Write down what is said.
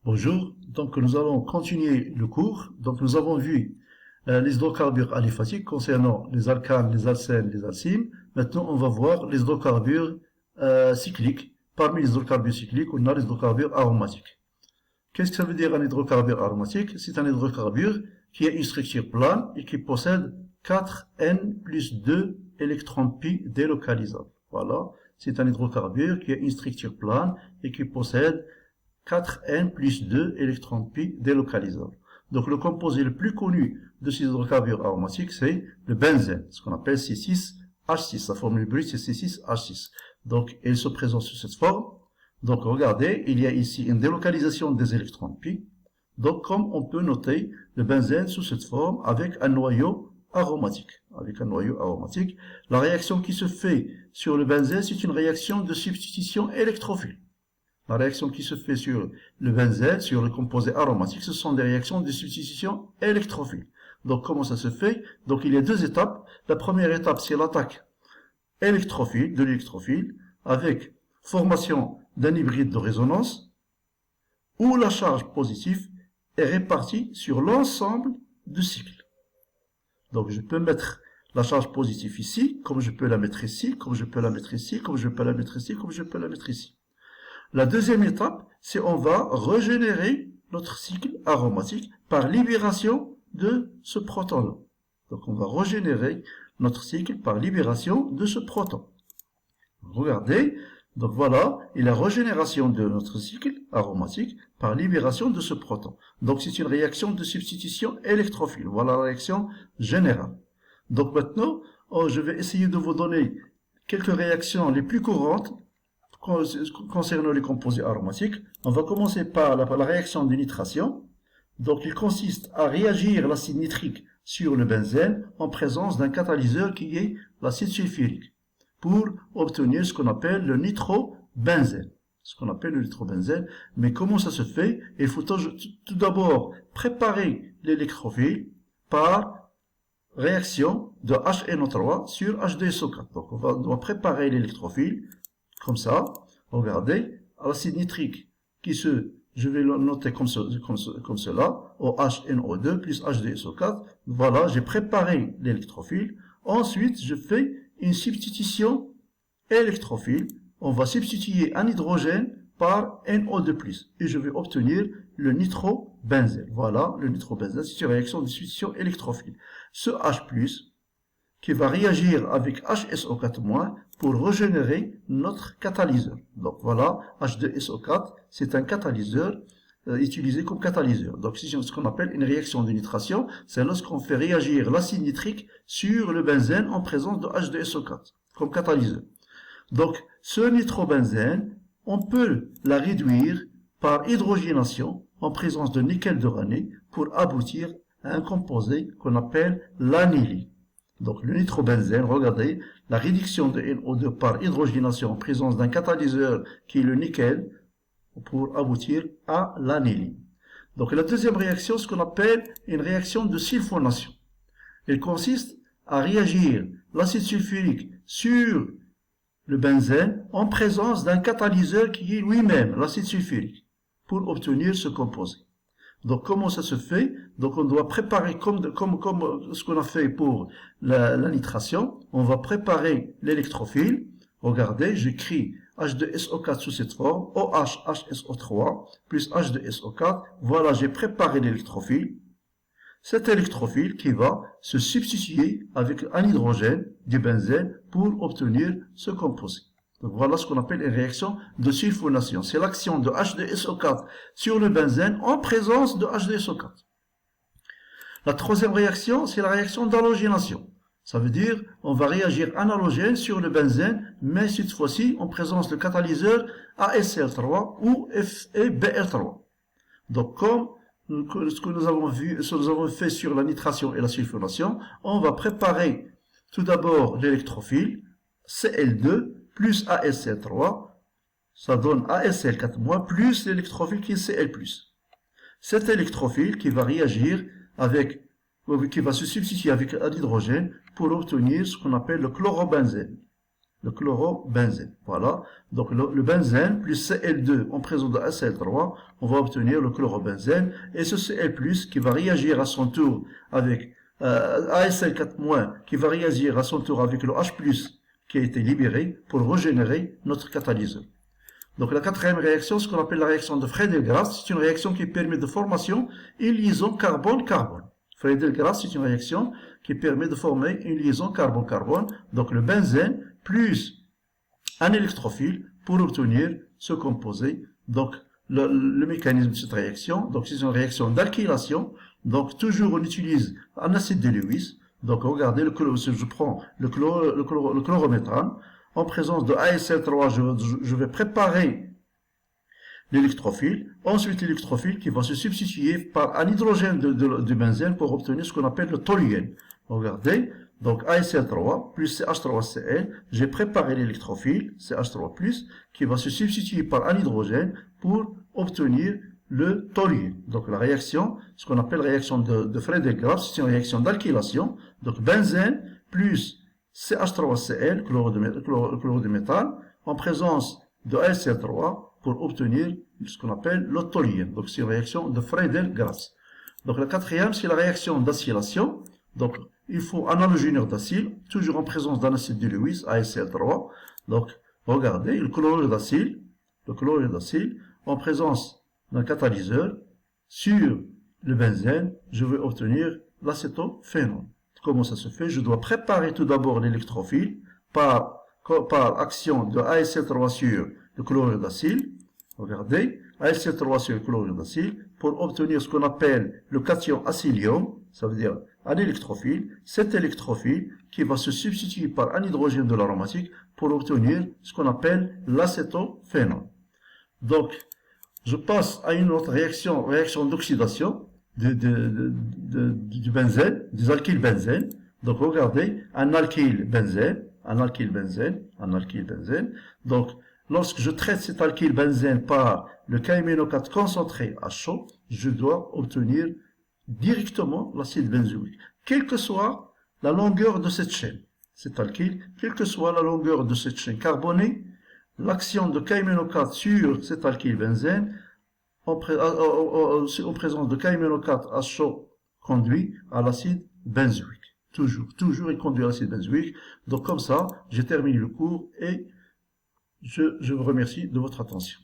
Bonjour, donc nous allons continuer le cours. Donc nous avons vu les hydrocarbures aliphatiques concernant les alcanes, les alcènes, les alcynes. Maintenant on va voir les hydrocarbures cycliques. Parmi les hydrocarbures cycliques, on a les hydrocarbures aromatiques. Qu'est-ce que ça veut dire un hydrocarbure aromatique? C'est un hydrocarbure qui a une structure plane et qui possède 4N plus 2 électrons pi délocalisables. Voilà, c'est un hydrocarbure qui a une structure plane et qui possède 4N plus 2 électrons pi délocalisables. Donc le composé le plus connu de ces hydrocarbures aromatiques, c'est le benzène, ce qu'on appelle C6H6. Sa formule brute, c'est C6H6. Donc il se présente sous cette forme. Donc regardez, il y a ici une délocalisation des électrons pi. Donc comme on peut noter le benzène sous cette forme avec un noyau aromatique. La réaction qui se fait sur le benzène, c'est une réaction de substitution électrophile. La réaction qui se fait sur le benzène, sur le composé aromatique, ce sont des réactions de substitution électrophile. Donc comment ça se fait? Donc il y a deux étapes. La première étape, c'est l'attaque électrophile, de l'électrophile, avec formation d'un hybride de résonance, où la charge positive est répartie sur l'ensemble du cycle. Donc je peux mettre la charge positive ici, comme je peux la mettre ici, comme je peux la mettre ici, comme je peux la mettre ici, comme je peux la mettre ici. La deuxième étape, c'est on va régénérer notre cycle aromatique par libération de ce proton-là. Donc on va régénérer notre cycle par libération de ce proton. Regardez, donc voilà, et la régénération de notre cycle aromatique par libération de ce proton. Donc c'est une réaction de substitution électrophile. Voilà la réaction générale. Donc maintenant, je vais essayer de vous donner quelques réactions les plus courantes concernant les composés aromatiques. On va commencer par la réaction de nitration. Donc il consiste à réagir l'acide nitrique sur le benzène en présence d'un catalyseur qui est l'acide sulfurique pour obtenir ce qu'on appelle le nitrobenzène. Mais comment ça se fait? Il faut tout d'abord préparer l'électrophile par réaction de HNO3 sur H2SO4. Donc on doit préparer l'électrophile comme ça. Regardez, l'acide nitrique je vais le noter comme cela, OHNO2 plus H2SO4. Voilà, j'ai préparé l'électrophile. Ensuite, je fais une substitution électrophile. On va substituer un hydrogène par NO2+. Et je vais obtenir le nitrobenzène. Voilà, le nitrobenzène, c'est une réaction de substitution électrophile. Ce H+, qui va réagir avec HSO4- pour régénérer notre catalyseur. Donc voilà, H2SO4, c'est un catalyseur utilisé comme catalyseur. Donc c'est ce qu'on appelle une réaction de nitration, c'est lorsqu'on fait réagir l'acide nitrique sur le benzène en présence de H2SO4 comme catalyseur. Donc ce nitrobenzène, on peut la réduire par hydrogénation en présence de nickel d'urané pour aboutir à un composé qu'on appelle l'aniline. Donc le nitrobenzène, regardez, la réduction de NO2 par hydrogénation en présence d'un catalyseur qui est le nickel pour aboutir à l'aniline. Donc la deuxième réaction, ce qu'on appelle une réaction de sulfonation. Elle consiste à réagir l'acide sulfurique sur le benzène en présence d'un catalyseur qui est lui-même l'acide sulfurique pour obtenir ce composé. Donc comment ça se fait? Donc on doit préparer comme ce qu'on a fait pour la nitration. On va préparer l'électrophile. Regardez, j'écris H2SO4 sous cette forme, OH-HSO3 plus H2SO4. Voilà, j'ai préparé l'électrophile. Cet électrophile qui va se substituer avec un hydrogène du benzène pour obtenir ce composé. Donc voilà ce qu'on appelle une réaction de sulfonation. C'est l'action de H2SO4 sur le benzène en présence de H2SO4. La troisième réaction, c'est la réaction d'halogénation. Ça veut dire on va réagir un halogène sur le benzène, mais cette fois-ci en présence de catalyseur ASCl3 ou FeBr3. Donc comme ce que nous avons fait sur la nitration et la sulfonation, on va préparer tout d'abord l'électrophile, Cl2, plus ASCl3, ça donne ASCl4- plus l'électrophile qui est Cl+. Cet électrophile qui va réagir qui va se substituer avec un hydrogène pour obtenir ce qu'on appelle le chlorobenzène. le chlorobenzène. Voilà. Donc le benzène plus Cl2 en présence de HCl3, on va obtenir le chlorobenzène. Et ce Cl+, qui va réagir à son tour avec ASL4- qui va réagir à son tour avec le H+, qui a été libéré pour régénérer notre catalyseur. Donc la quatrième réaction, ce qu'on appelle la réaction de Friedel-Crafts, c'est une réaction qui permet de formation une liaison carbone-carbone. Friedel-Crafts, c'est une réaction qui permet de former une liaison carbone-carbone, donc le benzène plus un électrophile pour obtenir ce composé. Donc le mécanisme de cette réaction, donc c'est une réaction d'alkylation. Donc toujours on utilise un acide de Lewis. Donc regardez, je prends le chlorométhane. En présence de ASL3, je vais préparer l'électrophile. Ensuite, l'électrophile qui va se substituer par un hydrogène de benzène pour obtenir ce qu'on appelle le toluène. Regardez, donc ASL3 plus CH3Cl, j'ai préparé l'électrophile, CH3+, qui va se substituer par un hydrogène pour obtenir le toluène. Donc la réaction, ce qu'on appelle réaction de Friedel-Crafts, c'est une réaction d'alkylation. Donc benzène plus CH3Cl, chlorure de métal, en présence de ASL3 pour obtenir ce qu'on appelle le toluène. Donc c'est une réaction de Friedel-Crafts. Donc la quatrième, c'est la réaction d'acylation. Donc il faut un halogénure d'acyle, toujours en présence d'un acide de Lewis, ASL3. Donc regardez, le chlorure d'acyle, en présence d'un catalyseur, sur le benzène, je vais obtenir l'acétophénone. Comment ça se fait? Je dois préparer tout d'abord l'électrophile par action de ASL3 sur le chlorure d'acyle. Regardez, ASL3 sur le chlorure d'acyle pour obtenir ce qu'on appelle le cation acylium, ça veut dire un électrophile. Cet électrophile qui va se substituer par un hydrogène de l'aromatique pour obtenir ce qu'on appelle l'acétophénone. Donc, je passe à une autre réaction d'oxydation du benzène, des alkylbenzènes. Donc regardez, un alkylbenzène. Donc lorsque je traite cet alkylbenzène par le KMNO4 concentré à chaud, je dois obtenir directement l'acide benzoïque, quelle que soit la longueur de cette chaîne. Cet alkyle, quelle que soit la longueur de cette chaîne carbonée, l'action de KMNO4 sur cet alkylbenzène en présence de KMNO4 à chaud conduit à l'acide benzoïque. Toujours il conduit à l'acide benzoïque. Donc comme ça, j'ai terminé le cours et je vous remercie de votre attention.